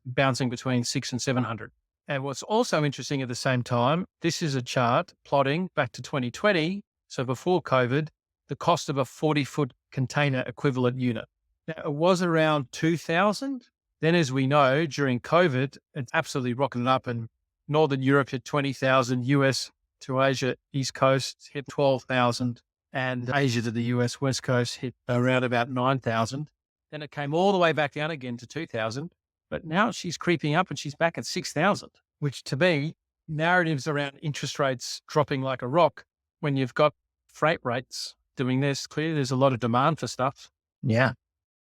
bouncing between 600 and 700. And what's also interesting at the same time, this is a chart plotting back to 2020. So before COVID, the cost of a 40-foot container equivalent unit. Now, it was around 2,000. Then, as we know, during COVID, it absolutely rocketed up, and Northern Europe hit 20,000, US to Asia East Coast hit 12,000, and Asia to the US West Coast hit around about 9,000. Then it came all the way back down again to 2,000. But now she's creeping up and she's back at 6,000, which to me, narratives around interest rates dropping like a rock when you've got freight rates doing this. Clearly, there's a lot of demand for stuff. Yeah.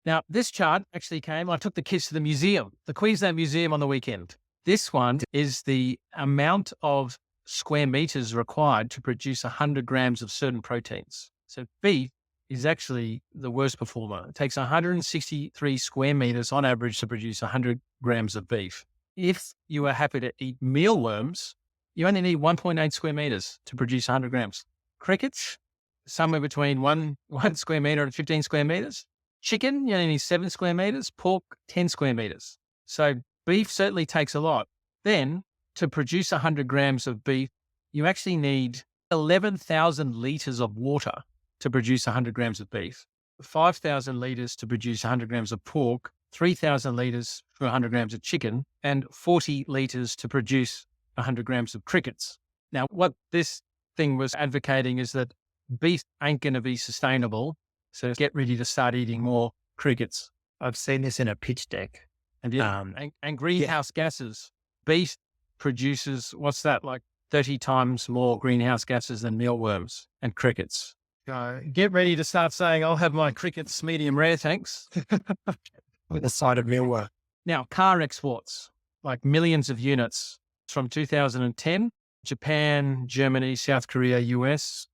Now, this chart actually I took the kids to the museum, the Queensland Museum on the weekend. This one is the amount of square meters required to produce 100 grams of certain proteins. So beef is actually the worst performer. It takes 163 square meters on average to produce 100 grams of beef. If you are happy to eat mealworms, you only need 1.8 square meters to produce 100 grams. Crickets, somewhere between one square meter and 15 square meters. Chicken, you only need 7 square meters. Pork, 10 square meters. So beef certainly takes a lot. Then to produce 100 grams of beef, you actually need 11,000 liters of water to produce 100 grams of beef, 5,000 liters to produce 100 grams of pork, 3,000 liters for 100 grams of chicken, and 40 liters to produce 100 grams of crickets. Now, what this thing was advocating is that beef ain't going to be sustainable, so get ready to start eating more crickets. I've seen this in a pitch deck. And greenhouse gases. Beef produces, what's that, like 30 times more greenhouse gases than mealworms and crickets. So get ready to start saying, I'll have my crickets medium rare, thanks. With a side of mealworm. Now, car exports, like millions of units from 2010, Japan, Germany, South Korea, US,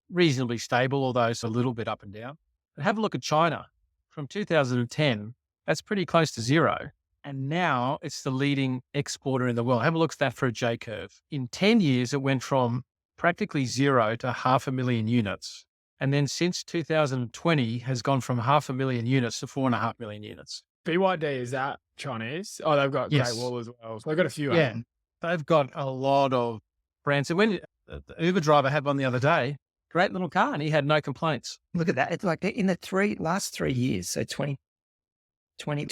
reasonably stable, although it's a little bit up and down. But have a look at China. From 2010, that's pretty close to zero. And now it's the leading exporter in the world. Have a look at that for a J curve. In 10 years, it went from practically zero to 500,000 units. And then since 2020 has gone from 500,000 units to 4.5 million units. BYD, is that Chinese? Oh, they've got Yes. Great Wall as well. So they've got a few. Yeah, they've got a lot of brands. And when the Uber driver had one the other day, great little car, and he had no complaints. Look at that. It's like in the last 3 years, so 2020,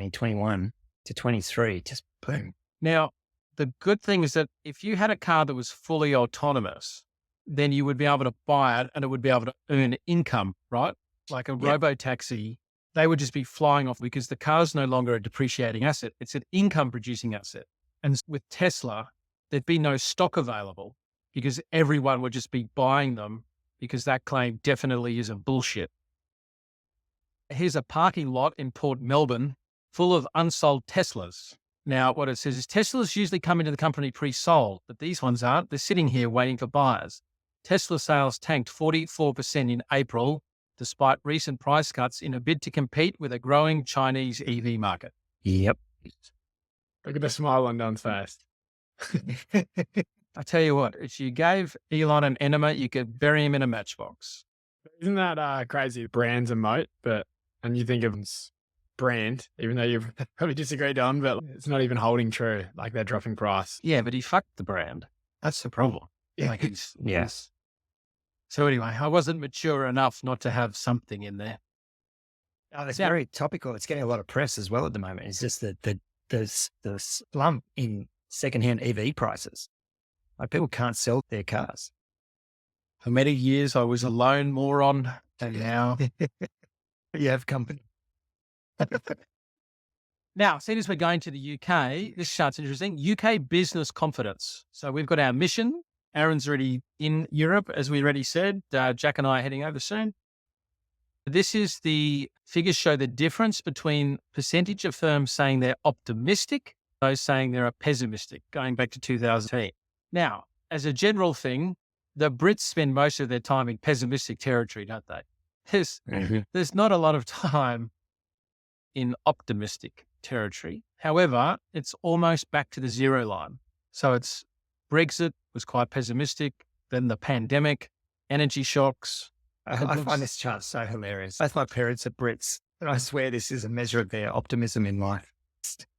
21 to 23, just boom. Now, the good thing is that if you had a car that was fully autonomous, then you would be able to buy it and it would be able to earn income, right? Like a robo-taxi, they would just be flying off because the car's no longer a depreciating asset. It's an income producing asset. And with Tesla, there'd be no stock available because everyone would just be buying them because that claim definitely isn't bullshit. Here's a parking lot in Port Melbourne full of unsold Teslas. Now, what it says is Teslas usually come into the company pre-sold, but these ones aren't. They're sitting here waiting for buyers. Tesla sales tanked 44% in April, despite recent price cuts in a bid to compete with a growing Chinese EV market. Yep. Look at the smile on Don's face. I tell you what, if you gave Elon an enema, you could bury him in a matchbox. Isn't that crazy? Brand's a moat, and you think of brand, even though you've probably disagreed on, but it's not even holding true. Like they're dropping price. Yeah, but he fucked the brand. That's the problem. Like Yes. So anyway, I wasn't mature enough not to have something in there. Oh, it's very topical. It's getting a lot of press as well at the moment. It's just the slump in secondhand EV prices. Like people can't sell their cars. For many years, I was a lone moron, and now You have company. Now, seeing as we're going to the UK, this chart's interesting. UK business confidence. So we've got our mission. Aaron's already in Europe, as we already said. Jack and I are heading over soon. This is the figures show the difference between percentage of firms saying they're optimistic, those saying they're pessimistic, going back to 2010. Now, as a general thing, the Brits spend most of their time in pessimistic territory, don't they? There's not a lot of time in optimistic territory. However, it's almost back to the zero line. So it's Brexit was quite pessimistic, then the pandemic, energy shocks. I find this chart so hilarious. Both my parents are Brits, and I swear this is a measure of their optimism in life.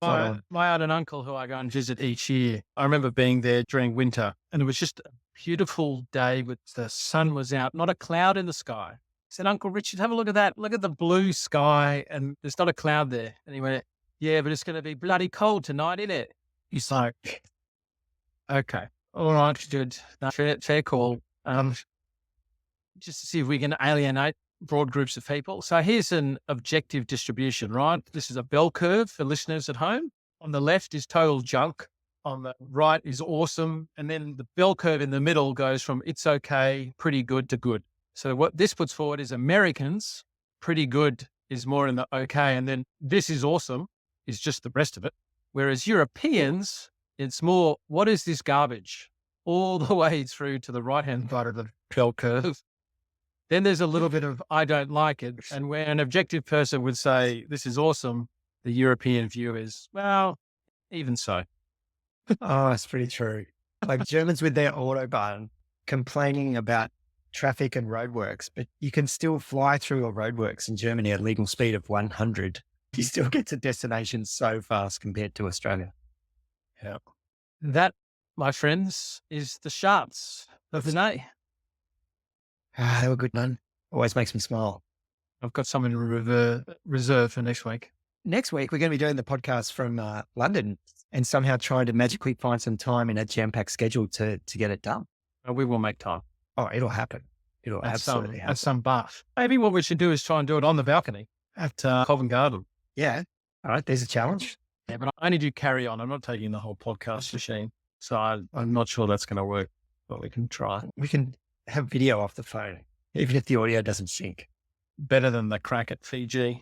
My aunt and uncle, who I go and visit each year, I remember being there during winter, and it was just a beautiful day with the sun was out, not a cloud in the sky. I said, Uncle Richard, have a look at that. Look at the blue sky, and there's not a cloud there. And he went, yeah, but it's going to be bloody cold tonight, isn't it? He's like, okay, all right, good. No, fair call. Just to see if we can alienate broad groups of people. So here's an objective distribution, right? This is a bell curve for listeners at home. On the left is total junk. On the right is awesome. And then the bell curve in the middle goes from it's okay, pretty good to good. So what this puts forward is Americans, pretty good is more in the okay. And then this is awesome is just the rest of it. Whereas Europeans, it's more, what is this garbage? All the way through to the right-hand side of the bell curve. Then there's a little bit of, I don't like it. And where an objective person would say, this is awesome, the European view is, well, even so. Oh, that's pretty true. Like Germans with their Autobahn complaining about traffic and roadworks, but you can still fly through a roadworks in Germany at legal speed of 100. You still get to destinations so fast compared to Australia. Yeah. That, my friends, is the Sharts of the day. They were good, man. Always makes me smile. I've got something to reserve for next week. Next week, we're going to be doing the podcast from London and somehow trying to magically find some time in a jam-packed schedule to get it done. We will make time. Oh, it'll happen. It'll absolutely happen. At some bath. Maybe what we should do is try and do it on the balcony at Covent Garden. Yeah. All right. There's a challenge. Yeah, but I only do carry on. I'm not taking the whole podcast machine. So I'm not sure that's going to work, but we can try. We can have video off the phone, even if the audio doesn't sync. Better than the crack at Fiji.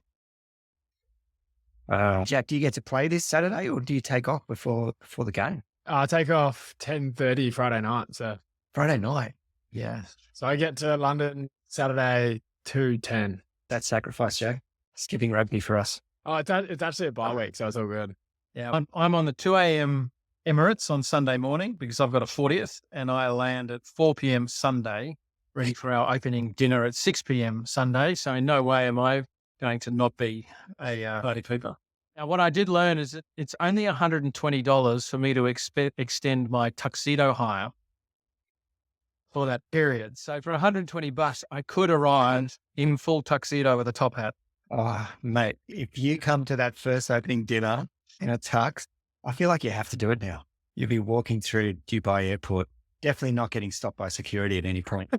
Jack, do you get to play this Saturday or do you take off before the game? I take off 10:30 Friday night. So Friday night. yeah. So I get to London Saturday 2:10. That's sacrifice, Jack. Skipping rugby for us. Oh, it's actually a bye week, so it's all good. Yeah. I'm on the 2 a.m. Emirates on Sunday morning because I've got a 40th and I land at 4 p.m. Sunday, ready for our opening dinner at 6 p.m. Sunday. So in no way am I going to not be a party pooper. Now, what I did learn is that it's only $120 for me to extend my tuxedo hire for that period. So for $120, I could arrive in full tuxedo with a top hat. Oh, mate, if you come to that first opening dinner in a tux, I feel like you have to do it now. You'll be walking through Dubai airport, definitely not getting stopped by security at any point.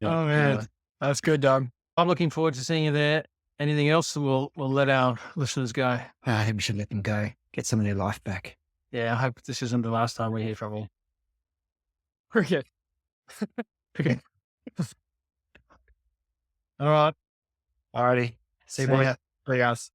Oh, man. That's good, Doug. I'm looking forward to seeing you there. Anything else, we'll let our listeners go. I think we should let them go, get some of their life back. Yeah, I hope this isn't the last time we hear from you. Cricket. Okay. All right. Alrighty. See you, See boys. ya. See you guys.